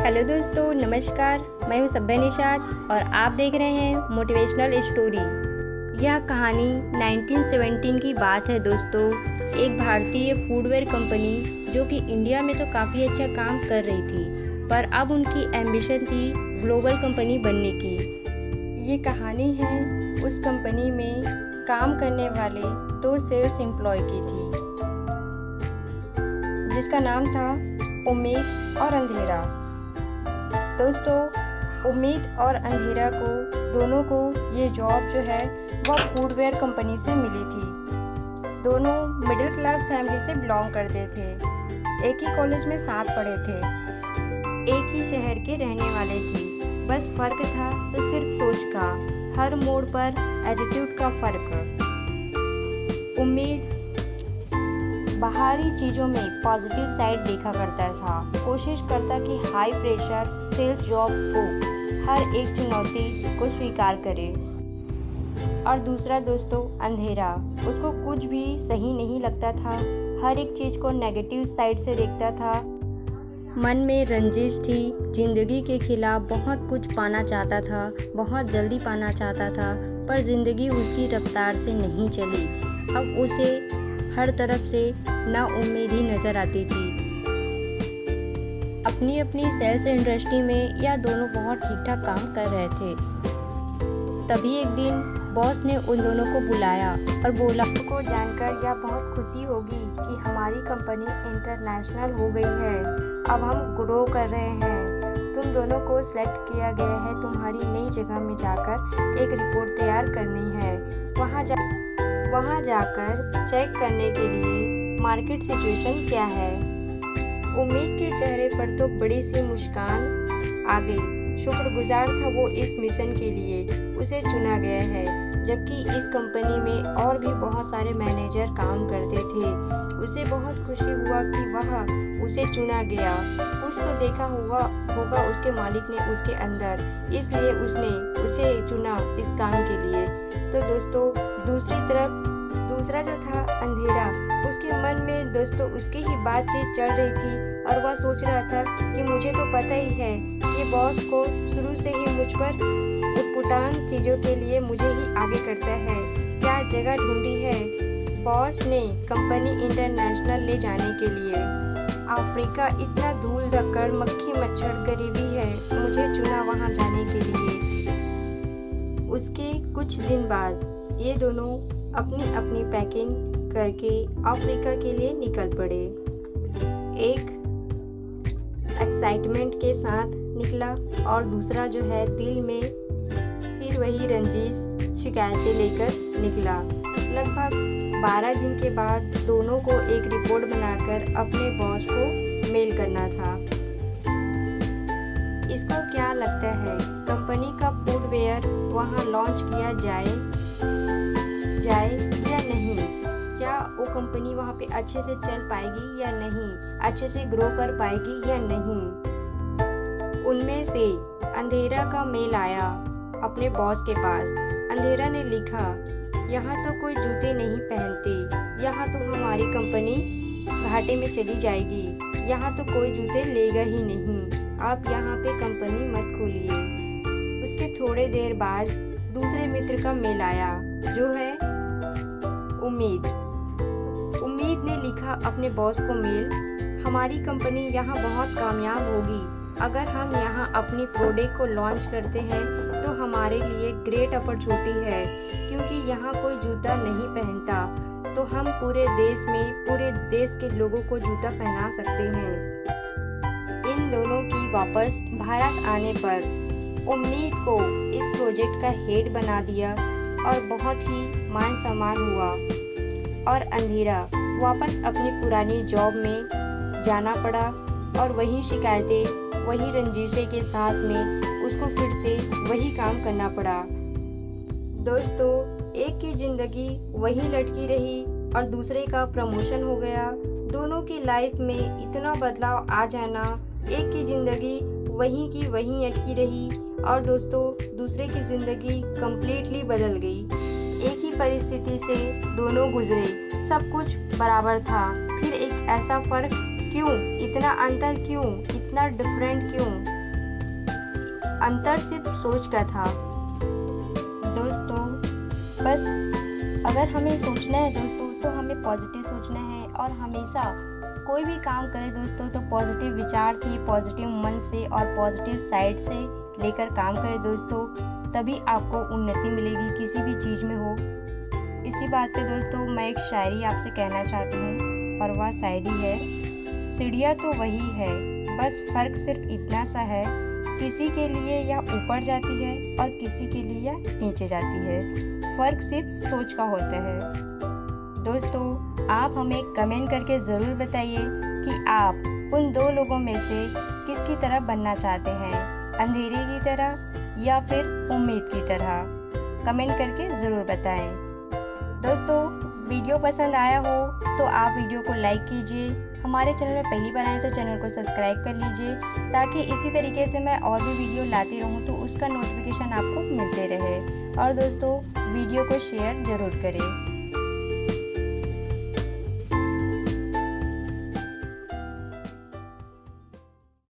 Hello दोस्तों, नमस्कार। मैं हूं सब्या निषाद और आप देख रहे हैं मोटिवेशनल स्टोरी। यह कहानी 1917 की बात है दोस्तों। एक भारतीय फूडवेयर कंपनी जो कि इंडिया में तो काफ़ी अच्छा काम कर रही थी, पर अब उनकी एम्बिशन थी ग्लोबल कंपनी बनने की। ये कहानी है उस कंपनी में काम करने वाले 2 सेल्स एम्प्लॉय की थी, जिसका नाम था उम्मीद और अंधेरा। दोस्तों, उम्मीद और अंधेरा को दोनों को ये जॉब जो है वह फूडवेयर कंपनी से मिली थी। दोनों मिडिल क्लास फैमिली से बिलोंग करते थे, एक ही कॉलेज में साथ पढ़े थे, एक ही शहर के रहने वाले थे। बस फ़र्क था तो सिर्फ सोच का, हर मोड़ पर एटीट्यूड का फ़र्क। उम्मीद बाहरी चीज़ों में पॉजिटिव साइड देखा करता था, कोशिश करता कि हाई प्रेशर सेल्स जॉब को हर एक चुनौती को स्वीकार करे। और दूसरा दोस्तों अंधेरा, उसको कुछ भी सही नहीं लगता था, हर एक चीज़ को नेगेटिव साइड से देखता था। मन में रंजिश थी, ज़िंदगी के खिलाफ बहुत कुछ पाना चाहता था, बहुत जल्दी पाना चाहता था, पर ज़िंदगी उसकी रफ्तार से नहीं चली। अब उसे हर तरफ से नाउम्मीद ही नज़र आती थी। अपनी अपनी सेल्स इंडस्ट्री में यह दोनों बहुत ठीक ठाक काम कर रहे थे। तभी एक दिन बॉस ने उन दोनों को बुलाया और बोला, को जानकर यह बहुत खुशी होगी कि हमारी कंपनी इंटरनेशनल हो गई है। अब हम ग्रो कर रहे हैं। तुम दोनों को सिलेक्ट किया गया है, तुम्हारी नई जगह में जाकर एक रिपोर्ट तैयार करनी है। वहाँ जाकर चेक करने के लिए मार्केट सिचुएशन क्या है। उम्मीद के चेहरे पर तो बड़ी सी मुस्कान आ गई। शुक्रगुजार था वो इस मिशन के लिए, उसे चुना गया है। जबकि इस कंपनी में और भी बहुत सारे मैनेजर काम करते थे। उसे बहुत खुशी हुआ कि वह उसे चुना गया। कुछ तो देखा होगा उसके मालिक ने उसके अंदर, इसलिए उसने उसे चुना इस काम के लिए। तो दोस्तों दूसरी तरफ दूसरा जो था अंधेरा, उसके मन में दोस्तों उसकी ही बातचीत चल रही थी और वह सोच रहा था कि मुझे तो पता ही है कि बॉस को शुरू से ही मुझ पर उटपटांग चीज़ों के लिए मुझे ही आगे करता है। क्या जगह ढूंढी है बॉस ने कंपनी इंटरनेशनल ले जाने के लिए। अफ्रीका इतना धूल धक्कड़ मक्खी मच्छर गरीबी है, मुझे चुना वहाँ जाने के लिए। उसके कुछ दिन बाद ये दोनों अपनी अपनी पैकिंग करके अफ्रीका के लिए निकल पड़े। एक एक्साइटमेंट के साथ निकला और दूसरा जो है दिल में फिर वही रंजिश शिकायतें लेकर निकला। लगभग 12 दिन के बाद दोनों को एक रिपोर्ट बनाकर अपने बॉस को मेल करना था। इसको क्या लगता है कंपनी का फूडवेयर वहाँ लॉन्च किया जाए या नहीं? क्या वो कंपनी वहाँ पे अच्छे से चल पाएगी या नहीं, अच्छे से ग्रो कर पाएगी या नहीं? उनमें से अंधेरा का मेल आया अपने बॉस के पास। अंधेरा ने लिखा, यहाँ तो कोई जूते नहीं पहनते, यहाँ तो हमारी कंपनी घाटे में चली जाएगी, यहाँ तो कोई जूते लेगा ही नहीं, आप यहाँ पे कंपनी मत खोलिए। उसके थोड़े देर बाद दूसरे मित्र का मेल आया जो है उम्मीद ने लिखा अपने बॉस को मेल, हमारी कंपनी यहाँ बहुत कामयाब होगी। अगर हम यहाँ अपनी प्रोडक्ट को लॉन्च करते हैं तो हमारे लिए ग्रेट अपॉर्चुनिटी है, क्योंकि यहाँ कोई जूता नहीं पहनता, तो हम पूरे देश के लोगों को जूता पहना सकते हैं। इन दोनों की वापस भारत आने पर उम्मीद को इस प्रोजेक्ट का हेड बना दिया और बहुत ही मान सम्मान हुआ। और अंधेरा वापस अपनी पुरानी जॉब में जाना पड़ा और वही शिकायतें, वही रंजिशें के साथ में उसको फिर से वही काम करना पड़ा। दोस्तों, एक की ज़िंदगी वही लटकी रही और दूसरे का प्रमोशन हो गया। दोनों की लाइफ में इतना बदलाव आ जाना, एक की ज़िंदगी वहीं की वहीं अटकी रही और दोस्तों दूसरे की ज़िंदगी कम्प्लीटली बदल गई। एक ही परिस्थिति से दोनों गुजरे, सब कुछ बराबर था, फिर एक ऐसा फ़र्क क्यों, इतना अंतर क्यों, इतना डिफरेंट क्यों? अंतर सिर्फ सोच का था। दोस्तों बस अगर हमें सोचना है दोस्तों तो हमें पॉजिटिव सोचना है और हमेशा कोई भी काम करें दोस्तों तो पॉजिटिव विचार से, पॉजिटिव मन से और पॉजिटिव साइड से लेकर काम करें दोस्तों, तभी आपको उन्नति मिलेगी किसी भी चीज़ में हो। इसी बात पे दोस्तों मैं एक शायरी आपसे कहना चाहती हूँ और वह शायरी है, सीढ़ियाँ तो वही है, बस फ़र्क सिर्फ इतना सा है, किसी के लिए यह ऊपर जाती है और किसी के लिए यह नीचे जाती है, फ़र्क सिर्फ सोच का होता है। दोस्तों आप हमें कमेंट करके ज़रूर बताइए कि आप उन दो लोगों में से किसकी तरह बनना चाहते हैं, अंधेरे की तरह या फिर उम्मीद की तरह। कमेंट करके ज़रूर बताएं। दोस्तों वीडियो पसंद आया हो तो आप वीडियो को लाइक कीजिए, हमारे चैनल में पहली बार आए तो चैनल को सब्सक्राइब कर लीजिए ताकि इसी तरीके से मैं और भी वीडियो लाती रहूं तो उसका नोटिफिकेशन आपको मिलते रहे। और दोस्तों वीडियो को शेयर ज़रूर करें।